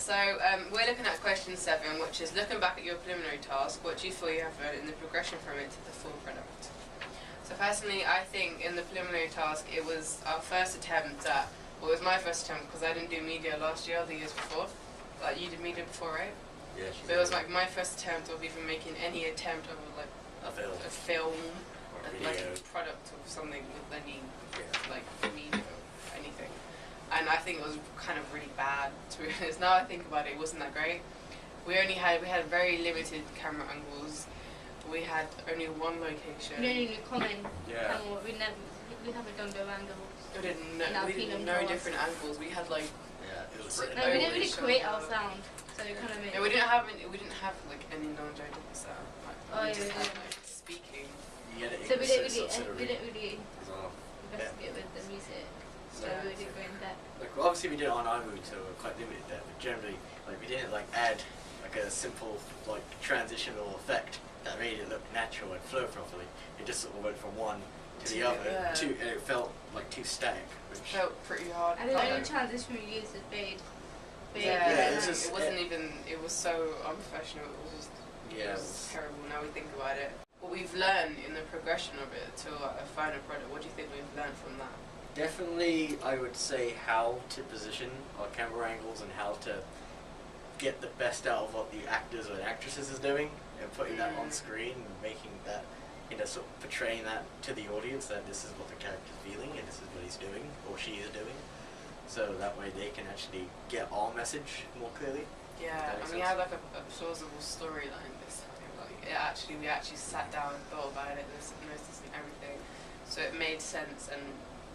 So we're looking at question 7, which is looking back at your preliminary task, what do you feel you have learned in the progression from it to the full product? So personally, I think in the preliminary task, it was our first attempt at, well, it was my first attempt because I didn't do media last year or the years before. Like, you did media before, right? Yeah, but it was like my first attempt of even making any attempt of like a film, like a product of something with any like media or anything. And I think it was kind of really bad, to be honest. Now I think about it, it wasn't that great. We had very limited camera angles. We had only one location. We only comment. Yeah. We haven't done no angles. We did no different angles. We had like. Yeah, it was written. No, we didn't really create our sound, so it kind of made. Yeah, we didn't have like any non-judging sound. Like, we just had like speaking. So we didn't really investigate with the music. So we didn't go in depth. Like, well, obviously we did it on iMovie, so we're quite limited there. But generally, like, we didn't like add like a simple like transitional effect that made it look natural and flow properly. It just sort of went from one to the other, and it felt like too static. Which felt pretty hard. And the only transition we used was fade. Yeah, it wasn't even. It was so unprofessional. It was just. Yeah, it was terrible. Now we think about it. What we've learned in the progression of it to a final product. What do you think we've learned from that? Definitely, I would say how to position our camera angles and how to get the best out of what the actors or actresses is doing and putting that on screen and making that, sort of portraying that to the audience that this is what the character's feeling and this is what he's doing or she is doing. So that way they can actually get our message more clearly. Yeah, and we had like a plausible storyline this time. Like we actually sat down and thought about it, noticed everything. So it made sense and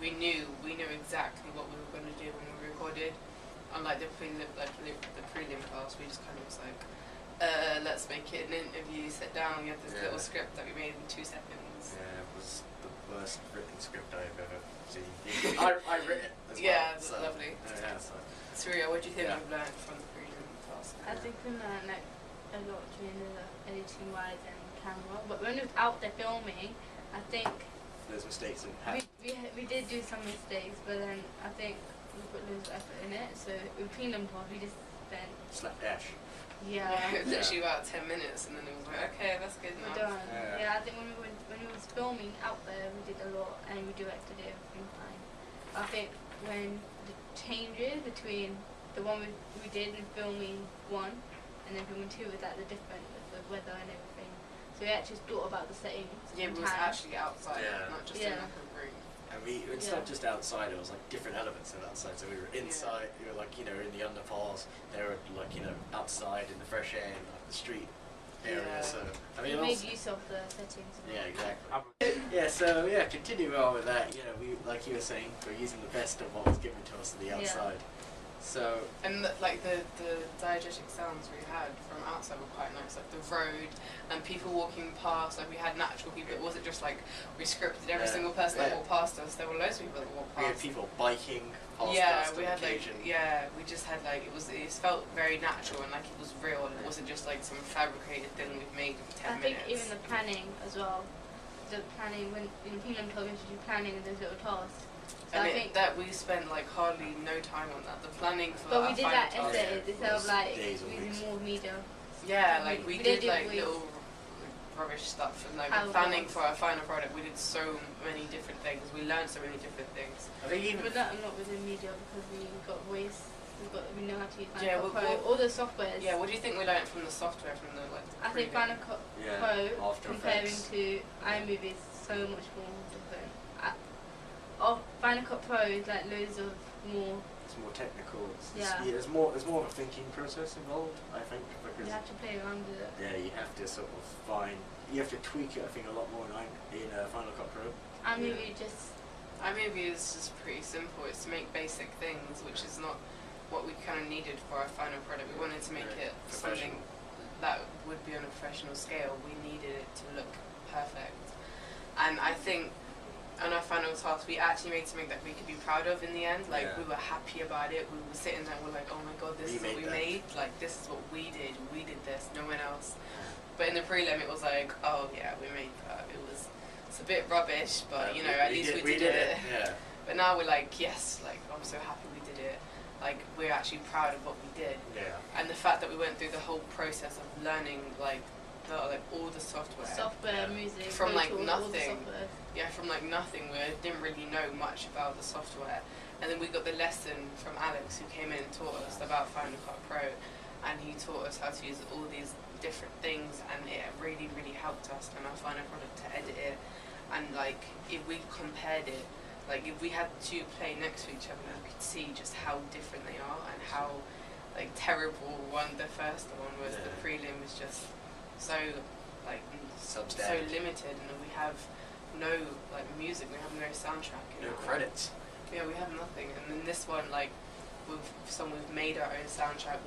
we knew exactly what we were going to do when we recorded. Unlike the prelim class, we just kind of was like, let's make it an interview, sit down, we had this little script that we made in 2 seconds. Yeah, it was the worst written script I've ever seen. I wrote it as well. Yeah, it's lovely. Yeah, so. Surya, what do you think we've learned from the prelim class? I think we learned like a lot during the editing wise and camera, but when we was out there filming, I think there's mistakes in we did do some mistakes, but then I think we put loads of effort in it. So with prelim class, we just spent. Slap dash. Yeah. It was literally about 10 minutes, and then it was like, okay, that's good now. We're done. Yeah, I think when we was filming out there, we did a lot, and we directed it everything fine. I think when the changes between the one we did in filming 1 and then filming 2 was like the different with the weather and everything. So we actually thought about the settings. Yeah, we was actually outside, not just in like a room. And it's not just outside, it was like different elements of outside. So we were inside, we were like, in the underpass, they were like, outside in the fresh air, in like the street area. So, I mean, we made use of the settings. Yeah, exactly. So continue on with that, we, like you were saying, we're using the best of what was given to us to the outside. So and like the diegetic sounds we had from outside were quite nice, like the road and people walking past. Like we had natural people. It wasn't just like we scripted every single person that walked past us. There were loads of people that walked past. We had people biking past us. We had we just had like it felt very natural and like it was real. And it wasn't just like some fabricated thing we've made in 10 minutes. I think even the planning as well. The planning when in Prelim told me to do planning and those little tasks. So I think that we spent like hardly no time on that. The planning for but we did that essays instead of like using more media. Yeah, like we did like little rubbish stuff and like planning for our final product. We did so many different things. We learned so many different things. I think even we learned a lot within media because we got voice. We know how to use Final Cut Pro. All the softwares. Yeah, what do you think we learned from the software from the like? I think Final Cut Pro comparing to iMovie is so much more different. Final Cut Pro is like loads of more. It's more technical. There's more of a thinking process involved, I think, because you have to play around with it. Yeah, you have to sort of you have to tweak it. I think a lot more in Final Cut Pro. iMovie is just pretty simple. It's to make basic things, which is not what we kind of needed for our final product. We wanted to make it something that would be on a professional scale. We needed it to look perfect, and I think. On our final task, we actually made something that we could be proud of in the end. Like, we were happy about it. We were sitting there and we're like, oh my god, this is what we made. Like, this is what we did. We did this, no one else. But in the prelim, it was like, oh yeah, we made that. It's a bit rubbish, but at least we did it. Yeah. But now we're like, yes, like, I'm so happy we did it. Like, we're actually proud of what we did. Yeah. went through the whole process of learning like all the software. Software, music, from Pro like Tools, all the nothing. software. Yeah, from like nothing. We didn't really know much about the software, and then we got the lesson from Alex, who came in and taught us about Final Cut Pro, and he taught us how to use all these different things, and it really, really helped us in our final product to edit it. And like if we compared it, like if we had two play next to each other, we could see just how different they are and how like terrible the first one was. Yeah. The prelim was just so like so Substandard. limited, and we have no like music, we have no soundtrack. No credits. Yeah, we have nothing. And then this one, like we've made our own soundtrack.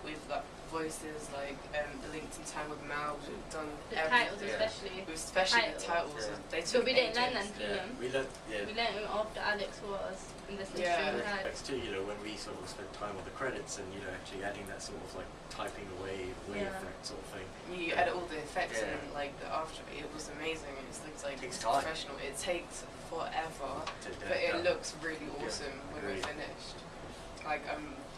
We've like voices, like the Linked in Time with Mal. We've done The everything. titles Yeah. especially. Especially the titles. Yeah. They So took we didn't learn ages. them Yeah. them. We learned. Yeah. We learned them after Alex was in this Yeah. instrument had. Next too, when we sort of spent time on the credits and actually adding that sort of like typing away Yeah. effect sort of thing. You edit all the effects Yeah. and like the after. It was amazing. It looks like Takes it's time. professional. It takes forever, To get but it done. looks really Yeah, awesome when we're agreed. finished. Like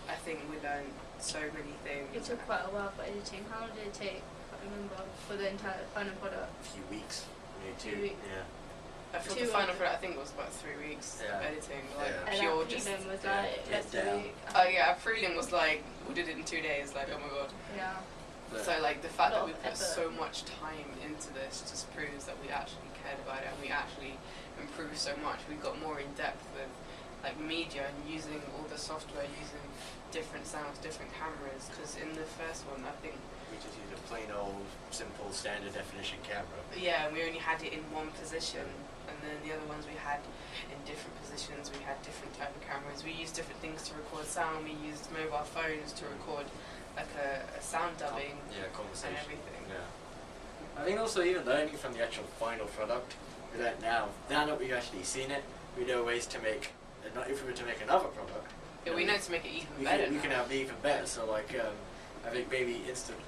I think we learned so many things. It took quite a while for editing. How long did it take? I can't remember for the entire final product. A few weeks, maybe 2. 2 weeks. Yeah. For Two the final of- product, I think it was about 3 weeks Yeah. of editing, like Yeah. And pure that just. prelim was yeah, like get less than a down. week. Oh yeah, our prelim was like we did it in 2 days. Like oh my god. Yeah. But So like the fact that Lot we of put effort. so much time into this just proves that we actually cared about it and we actually improved so much. We got more in depth with like media and using all the software, using different sounds, different cameras. Because in the first one, I think we just used a plain old, simple, standard definition camera. yeah, we only had it in one position, and then the other ones we had in different positions. We had different type of cameras. We used different things to record sound. We used mobile phones to record like a sound dubbing Yeah, conversation. and everything. Yeah. I think also even learning from the actual final product, with that now that we've actually seen it, we know ways to make. If we were to make another product, Yeah, we know to make it even we better. can now. have it even better. So like, I think maybe instant,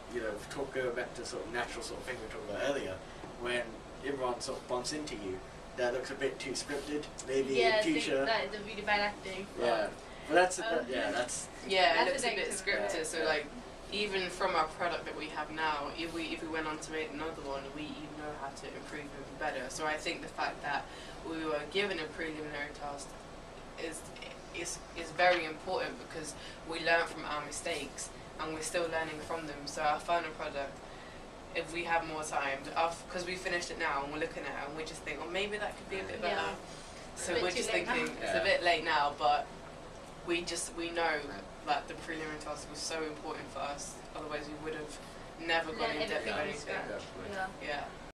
go back to sort of natural sort of thing we were talking about earlier, when Imran sort of bumps into you, that looks a bit too scripted. Maybe Yeah, in I think future. that is a really bad acting. Yeah, but that's Um, that's Yeah, it That's looks a a bit negative. scripted. Yeah, So yeah. like, even from our product that we have now, if we went on to make another one, we even know how to improve even better. So I think the fact that we were given a preliminary task is very important because we learn from our mistakes and we're still learning from them. So our final product, if we have more time, because we finished it now and we're looking at it and we just think, oh, maybe that could be a bit better. Yeah. So Bit we're too just late now. thinking it's Yeah. a bit late now, but we know that the preliminary task was so important for us. Otherwise, we would have never gone Learn in depth with everything from anything. scratch. Yeah. Yeah. Yeah.